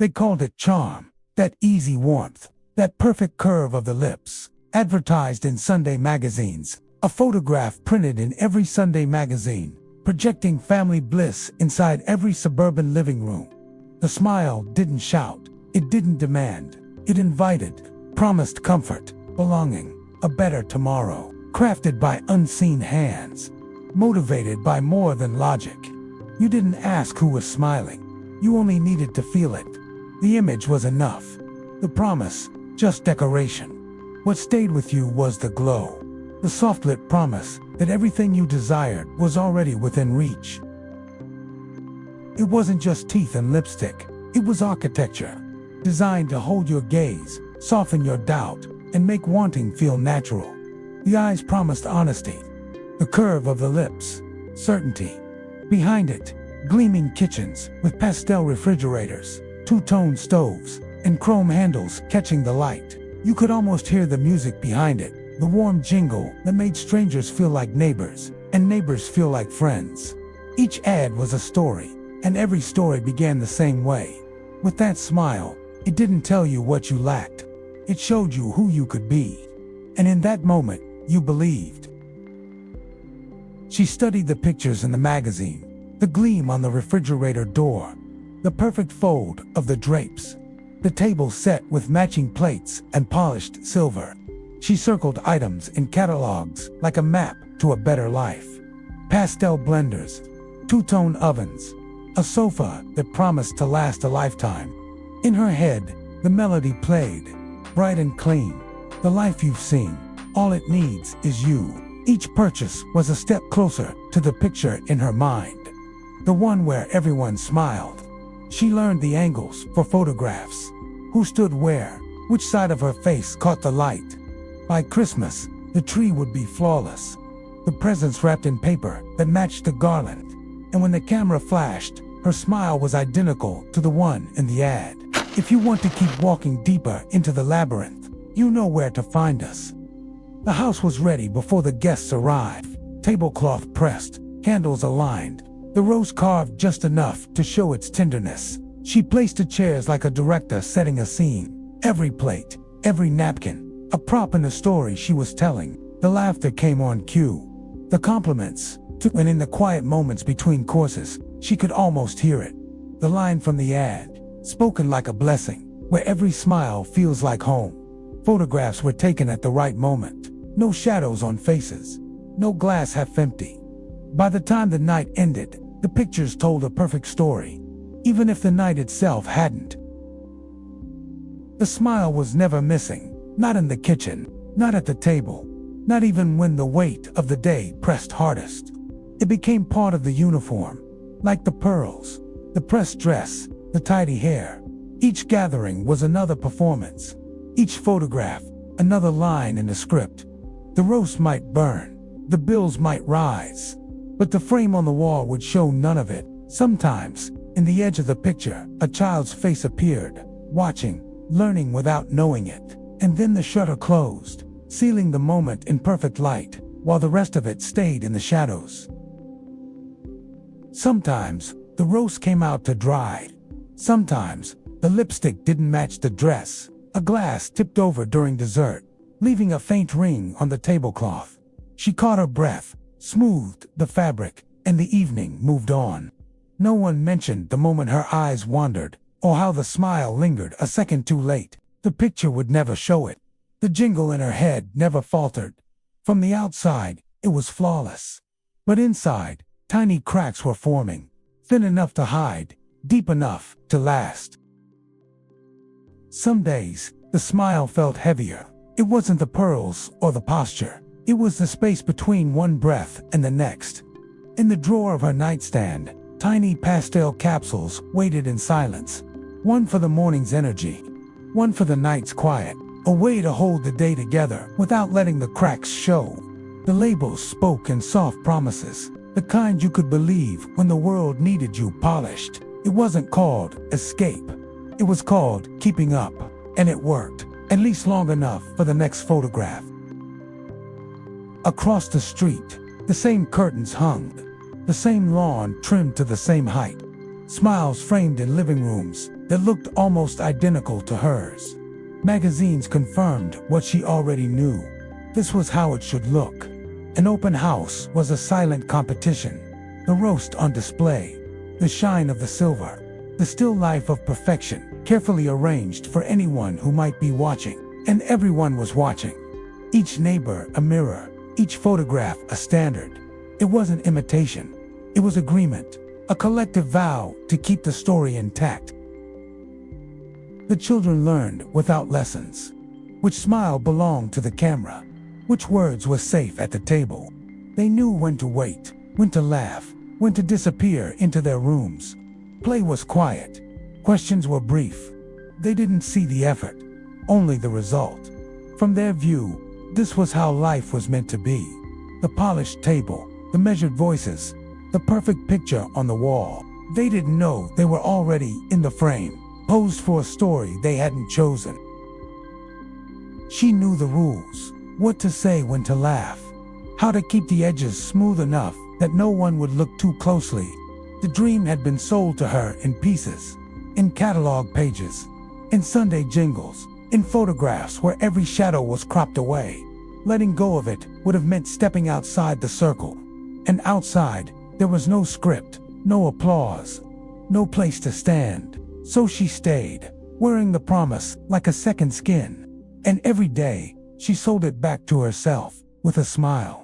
They called it charm, that easy warmth, that perfect curve of the lips. Advertised in Sunday magazines, a photograph printed in every Sunday magazine, projecting family bliss inside every suburban living room. The smile didn't shout, it didn't demand, it invited, promised comfort, belonging, a better tomorrow, crafted by unseen hands, motivated by more than logic. You didn't ask who was smiling, you only needed to feel it. The image was enough. The promise, just decoration. What stayed with you was the glow, the soft-lit promise that everything you desired was already within reach. It wasn't just teeth and lipstick, it was architecture, designed to hold your gaze, soften your doubt, and make wanting feel natural. The eyes promised honesty, the curve of the lips, certainty. Behind it, gleaming kitchens with pastel refrigerators, two-tone stoves, and chrome handles catching the light. You could almost hear the music behind it, the warm jingle that made strangers feel like neighbors, and neighbors feel like friends. Each ad was a story, and every story began the same way. With that smile, it didn't tell you what you lacked. It showed you who you could be. And in that moment, you believed. She studied the pictures in the magazine, the gleam on the refrigerator door, the perfect fold of the drapes, the table set with matching plates and polished silver. She circled items in catalogs like a map to a better life. Pastel blenders, two-tone ovens, a sofa that promised to last a lifetime. In her head, the melody played, bright and clean. The life you've seen, all it needs is you. Each purchase was a step closer to the picture in her mind, the one where everyone smiled. She learned the angles for photographs, who stood where, which side of her face caught the light. By Christmas, the tree would be flawless, the presents wrapped in paper that matched the garland. And when the camera flashed, her smile was identical to the one in the ad. If you want to keep walking deeper into the labyrinth, you know where to find us. The house was ready before the guests arrived, tablecloth pressed, candles aligned, the rose carved just enough to show its tenderness. She placed the chairs like a director setting a scene. Every plate, every napkin, a prop in the story she was telling. The laughter came on cue. The compliments, and in the quiet moments between courses, she could almost hear it. The line from the ad, spoken like a blessing, where every smile feels like home. Photographs were taken at the right moment. No shadows on faces. No glass half empty. By the time the night ended, the pictures told a perfect story, even if the night itself hadn't. The smile was never missing, not in the kitchen, not at the table, not even when the weight of the day pressed hardest. It became part of the uniform, like the pearls, the pressed dress, the tidy hair. Each gathering was another performance. Each photograph, another line in the script. The roast might burn, the bills might rise, but the frame on the wall would show none of it. Sometimes, in the edge of the picture, a child's face appeared, watching, learning without knowing it. And then the shutter closed, sealing the moment in perfect light, while the rest of it stayed in the shadows. Sometimes, the roast came out to dry. Sometimes, the lipstick didn't match the dress. A glass tipped over during dessert, leaving a faint ring on the tablecloth. She caught her breath, smoothed the fabric, and the evening moved on. No one mentioned the moment her eyes wandered, or how the smile lingered a second too late. The picture would never show it. The jingle in her head never faltered. From the outside, it was flawless. But inside, tiny cracks were forming, thin enough to hide, deep enough to last. Some days, the smile felt heavier. It wasn't the pearls or the posture. It was the space between one breath and the next. In the drawer of her nightstand, tiny pastel capsules waited in silence. One for the morning's energy, one for the night's quiet, a way to hold the day together without letting the cracks show. The labels spoke in soft promises, the kind you could believe when the world needed you polished. It wasn't called escape. It was called keeping up, and it worked, at least long enough for the next photograph. Across the street, the same curtains hung, the same lawn trimmed to the same height, smiles framed in living rooms, that looked almost identical to hers. Magazines confirmed what she already knew. This was how it should look. An open house was a silent competition. The roast on display, the shine of the silver, the still life of perfection, carefully arranged for anyone who might be watching. And everyone was watching. Each neighbor a mirror, each photograph a standard. It wasn't imitation. It was agreement, a collective vow to keep the story intact. The children learned without lessons. Which smile belonged to the camera, which words were safe at the table. They knew when to wait, when to laugh, when to disappear into their rooms. Play was quiet. Questions were brief. They didn't see the effort, only the result. From their view, this was how life was meant to be. The polished table, the measured voices, the perfect picture on the wall. They didn't know they were already in the frame, posed for a story they hadn't chosen. She knew the rules, what to say when to laugh, how to keep the edges smooth enough that no one would look too closely. The dream had been sold to her in pieces, in catalog pages, in Sunday jingles, in photographs where every shadow was cropped away. Letting go of it would have meant stepping outside the circle. And outside, there was no script, no applause, no place to stand. So she stayed, wearing the promise like a second skin. And every day, she sold it back to herself with a smile.